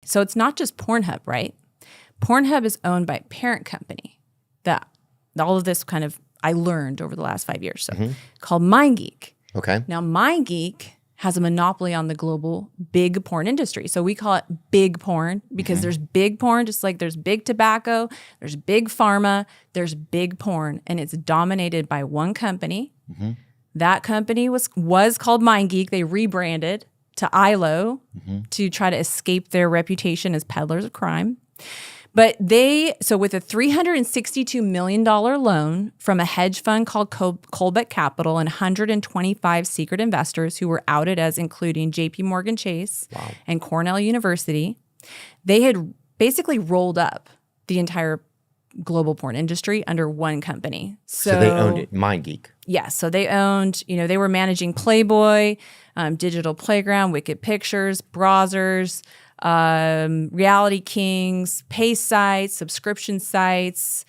So it's not just Pornhub, right? Pornhub is owned by a parent company that all of this kind of I learned over the last 5 years, so called MindGeek. Okay. Now, MindGeek has a monopoly on the global big porn industry. So we call it big porn because there's big porn, just like there's big tobacco, there's big pharma, there's big porn, and it's dominated by one company. That company was called MindGeek. They rebranded to ILO to try to escape their reputation as peddlers of crime. But so with a $362 million loan from a hedge fund called Colbeck Capital and 125 secret investors who were outed as including JP Morgan Chase and Cornell University, they had basically rolled up the entire global porn industry under one company. So they owned it, MindGeek. Yes. So they owned, they were managing Playboy, Digital Playground, Wicked Pictures, Brazzers, Reality Kings, pay sites, subscription sites,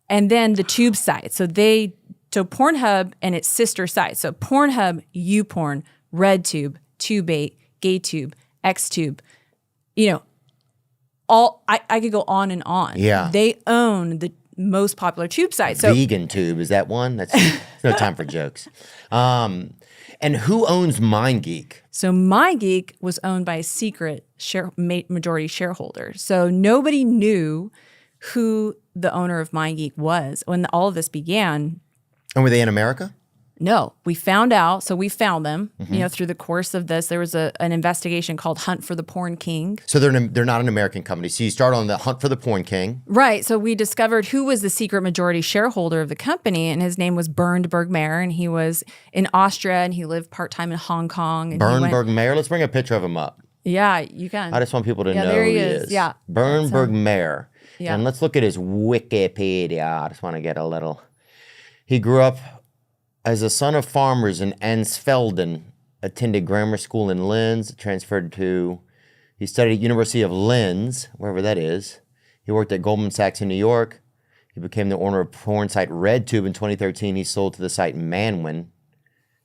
and then the tube sites. So Pornhub and its sister sites. So Pornhub, YouPorn, RedTube, TubeBait, GayTube, XTube, I could go on and on. Yeah. They own the most popular tube sites. So Vegan Tube, is that one? That's no time for jokes. And who owns MindGeek? So MindGeek was owned by a secret majority shareholder. So nobody knew who the owner of MindGeek was when all of this began. And were they in America? No, we found out. So we found them, through the course of this. There was an investigation called Hunt for the Porn King. So they're not an American company. So you start on the Hunt for the Porn King. Right. So we discovered who was the secret majority shareholder of the company, and his name was Bernd Bergmayer, and he was in Austria, and he lived part-time in Hong Kong. Bernd Bergmayer. Let's bring a picture of him up. Yeah, you can. I just want people to know there who he he is. is. Yeah. Bernd Bergmayer. Yeah. And let's look at his Wikipedia. I just want to get a little. He grew up as a son of farmers in Ansfelden, attended grammar school in Linz, he studied at University of Linz, wherever that is. He worked at Goldman Sachs in New York. He became the owner of porn site RedTube in 2013. He sold to the site Manwin,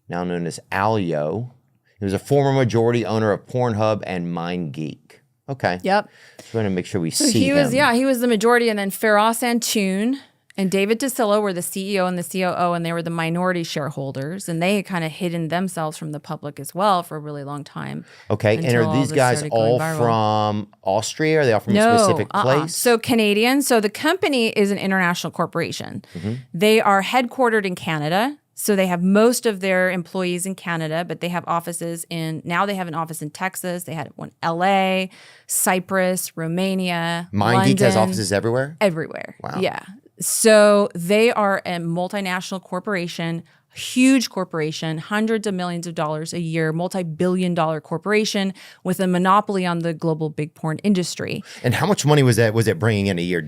now known as Alyo. He was a former majority owner of Pornhub and MindGeek. Okay. Yep. Just want to make sure we So see him. he was the majority, and then Feroz Antoon and David DeCillo were the CEO and the COO, and they were the minority shareholders, and they had kind of hidden themselves from the public as well for a really long time. Okay, and are these guys all from Austria? Are they all from a specific place? So Canadian. So the company is an international corporation. They are headquartered in Canada. So they have most of their employees in Canada, but they have offices now they have an office in Texas. They had one in LA, Cyprus, Romania, MindGeek has offices everywhere? Everywhere. Wow. Yeah. So they are a multinational corporation, huge corporation, hundreds of millions of dollars a year, multi-billion-dollar corporation with a monopoly on the global big porn industry. And how much money was it bringing in a year?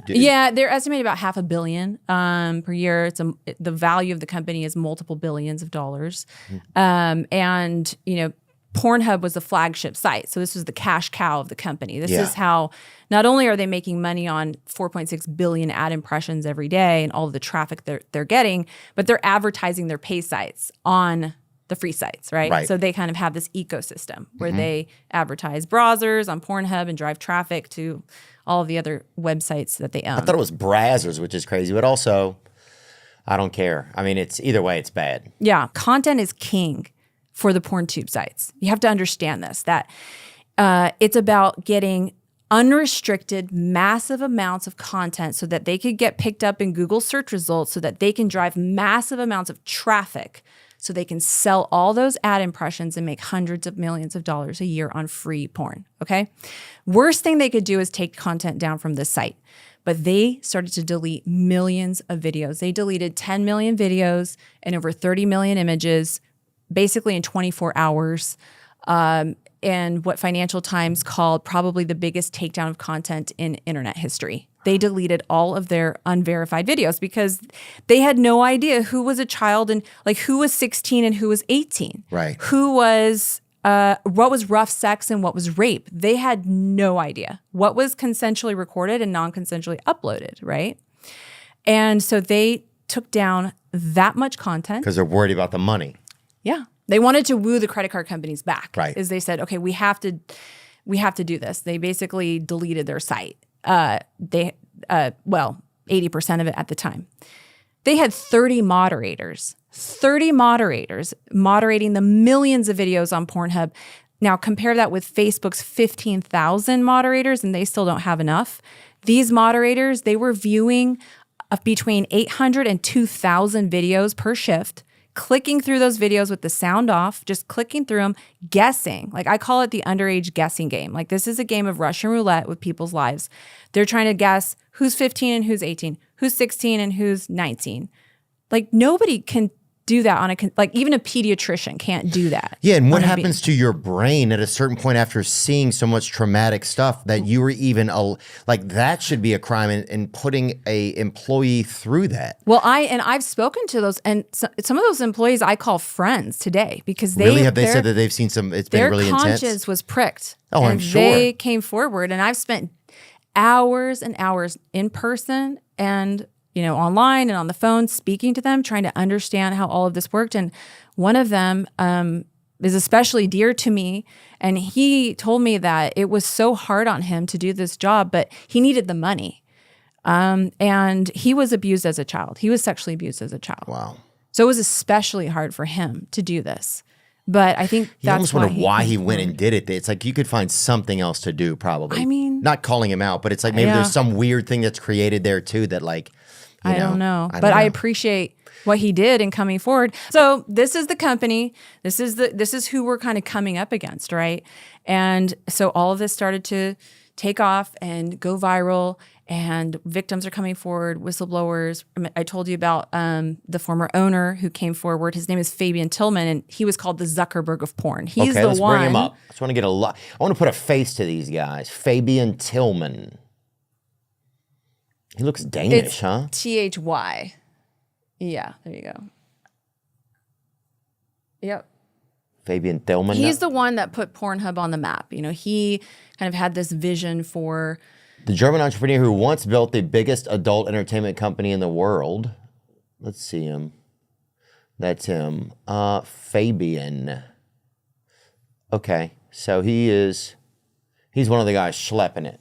Yeah, they're estimating about $500 million per year. The value of the company is multiple billions of dollars. And Pornhub was the flagship site. So this was the cash cow of the company. This is how not only are they making money on 4.6 billion ad impressions every day and all of the traffic they're getting, but they're advertising their pay sites on the free sites, right? So they kind of have this ecosystem where they advertise browsers on Pornhub and drive traffic to all of the other websites that they own. I thought it was Brazzers, which is crazy, but also I don't care. I mean, either way, it's bad. Yeah, content is king for the porn tube sites. You have to understand this, that it's about getting unrestricted, massive amounts of content so that they could get picked up in Google search results so that they can drive massive amounts of traffic so they can sell all those ad impressions and make hundreds of millions of dollars a year on free porn, okay? Worst thing they could do is take content down from the site. But they started to delete millions of videos. They deleted 10 million videos and over 30 million images basically in 24 hours, and what Financial Times called probably the biggest takedown of content in internet history. They deleted all of their unverified videos because they had no idea who was a child and who was 16 and who was 18. Right. Who was, what was rough sex and what was rape. They had no idea what was consensually recorded and non-consensually uploaded, right? And so they took down that much content. Because they're worried about the money. Yeah. They wanted to woo the credit card companies back. Right. Is they said, okay, we have to we have to do this. They basically deleted their site. 80% of it at the time. They had 30 moderators moderating the millions of videos on Pornhub. Now compare that with Facebook's 15,000 moderators, and they still don't have enough. These moderators, they were viewing between 800 and 2,000 videos per shift, clicking through those videos with the sound off, just clicking through them, guessing. Like I call it the underage guessing game. Like this is a game of Russian roulette with people's lives. They're trying to guess who's 15 and who's 18, who's 16 and who's 19. Like nobody can do that on like even a pediatrician can't do that. Yeah, and what happens to your brain at a certain point after seeing so much traumatic stuff that you were even like that should be a crime in putting a employee through that. Well, I've spoken to those, and some of those employees I call friends today because they really have they said that they've seen some. It's been really intense. Their conscience was pricked. Oh, I'm sure. They came forward, and I've spent hours and hours in person and online and on the phone, speaking to them, trying to understand how all of this worked. And one of them is especially dear to me. And he told me that it was so hard on him to do this job, but he needed the money. And he was abused as a child. He was sexually abused as a child. Wow. So it was especially hard for him to do this. But I think that's almost wonder why he went and did it. It's like you could find something else to do probably. I mean. Not calling him out, but it's like maybe there's some weird thing that's created there too that like, I don't know. I appreciate what he did in coming forward. So this is the company. This is who we're kind of coming up against, right? And so all of this started to take off and go viral, and victims are coming forward, whistleblowers. I told you about the former owner who came forward. His name is Fabian Tillman, and he was called the Zuckerberg of porn. He's the one. Let's bring him up. I just want to get I want to put a face to these guys. Fabian Tillman. He looks Danish, huh? Thy. Yeah, there you go. Yep. Fabian Tillman. He's the one that put Pornhub on the map. He kind of had this vision for... The German entrepreneur who once built the biggest adult entertainment company in the world. Let's see him. That's him. Fabian. Okay, so he's one of the guys schlepping it.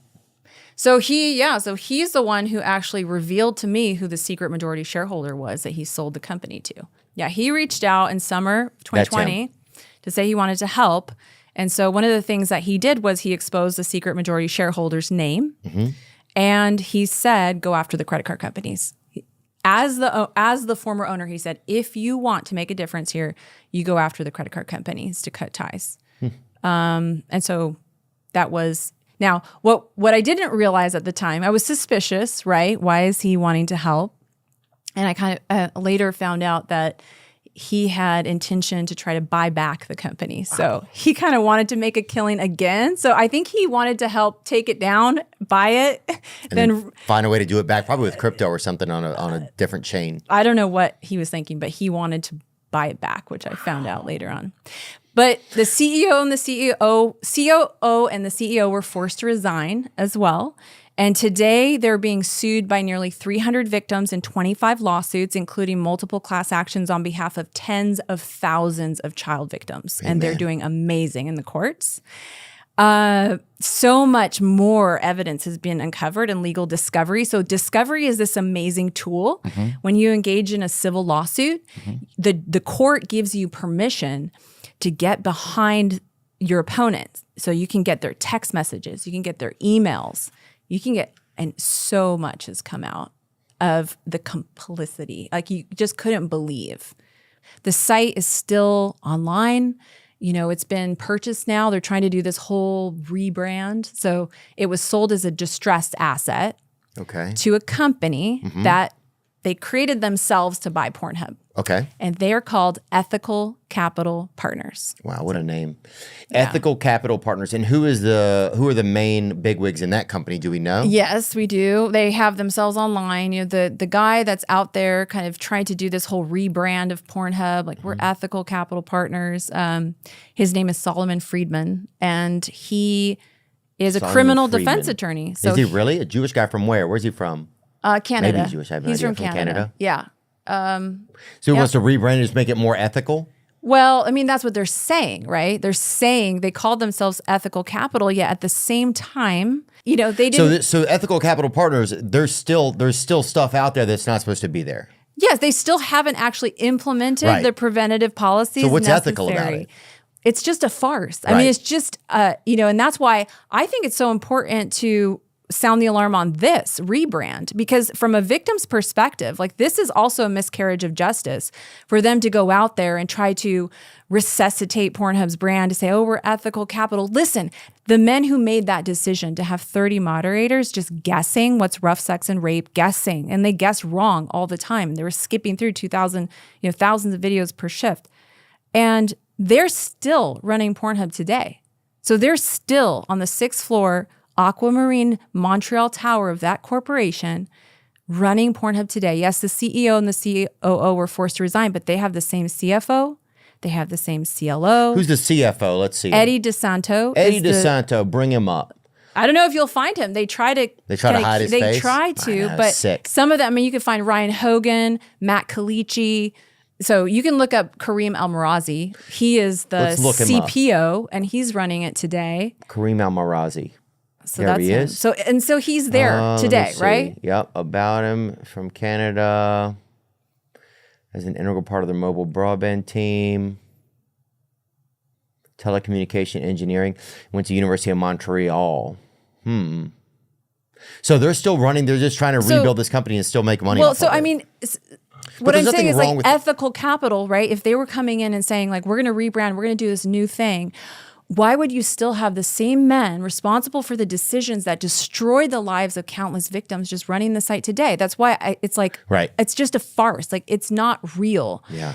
So he's the one who actually revealed to me who the secret majority shareholder was that he sold the company to. Yeah, he reached out in summer 2020 to say he wanted to help. And so one of the things that he did was he exposed the secret majority shareholder's name. Mm-hmm. And he said, go after the credit card companies. As the former owner, he said, if you want to make a difference here, you go after the credit card companies to cut ties. And so that was... Now, what I didn't realize at the time, I was suspicious, right? Why is he wanting to help? And I kind of later found out that he had intention to try to buy back the company. So he kind of wanted to make a killing again. So I think he wanted to help take it down, buy it, then find a way to do it back, probably with crypto or something on a different chain. I don't know what he was thinking, but he wanted to buy it back, which I found out later on. But the CEO and the COO and the CEO were forced to resign as well. And today they're being sued by nearly 300 victims in 25 lawsuits, including multiple class actions on behalf of tens of thousands of child victims. Amen. And they're doing amazing in the courts. So much more evidence has been uncovered in legal discovery. So discovery is this amazing tool. Mm-hmm. When you engage in a civil lawsuit, the court gives you permission to get behind your opponent. So you can get their text messages, you can get their emails, you can get, and so much has come out of the complicity. Like you just couldn't believe. The site is still online. It's been purchased now. They're trying to do this whole rebrand. So it was sold as a distressed asset to a company that they created themselves to buy Pornhub. Okay. And they are called Ethical Capital Partners. Wow, what a name. Yeah. Ethical Capital Partners. And who are the main bigwigs in that company? Do we know? Yes, we do. They have themselves online. The guy that's out there kind of trying to do this whole rebrand of Pornhub, like we're Ethical Capital Partners. His name is Solomon Friedman, and he is a criminal defense attorney. So is he really? A Jewish guy from where? Where's he from? Canada. Maybe he's Jewish. I have no idea. From Canada. Yeah. So he wants to rebrand and just make it more ethical? Well, I mean, that's what they're saying, right? They're saying they called themselves Ethical Capital, yet at the same time, you know, they didn't. So Ethical Capital Partners, there's still stuff out there that's not supposed to be there. Yes, they still haven't actually implemented Right. the preventative policies. So what's necessary. ethical about it? It's just a farce. I Right. mean, it's just, you know, and that's why I think it's so important to sound the alarm on this rebrand, because from a victim's perspective, like this is also a miscarriage of justice for them to go out there and try to resuscitate Pornhub's brand to say, oh, we're Ethical Capital. Listen, the men who made that decision to have 30 moderators just guessing what's rough sex and rape, guessing, and they guess wrong all the time. They were skipping through 2,000, you know, thousands of videos per shift. And they're still running Pornhub today. So they're still on the 6th floor Aquamarine Montreal Tower of that corporation running Pornhub today. Yes, the CEO and the COO were forced to resign, but they have the same CFO. They have the same CLO. Who's the CFO? Let's see. Eddie DeSanto. Eddie DeSanto, bring him up. I don't know if you'll find him. They try to hide his face? They try to, I know, but sick. some of them, I mean, you can find Ryan Hogan, Matt Kalichi. So you can look up Kareem Almarazi. He is the Let's look him up. CPO, and he's running it today. Kareem Almarazi. So There that's he him. is. So he's there Let me today, see. right? Yep, about him from Canada as an integral part of the mobile broadband team. Telecommunication engineering. Went to University of Montreal. So they're still running. They're just trying to rebuild this company and still make money. Well, off so of I it. mean, what I'm there's saying nothing is wrong like with Ethical Capital, right? If they were coming in and saying like, we're going to rebrand, we're going to do this new thing, why would you still have the same men responsible for the decisions that destroyed the lives of countless victims just running the site today? That's why it's like, Right. it's just a farce. Like it's not real. Yeah.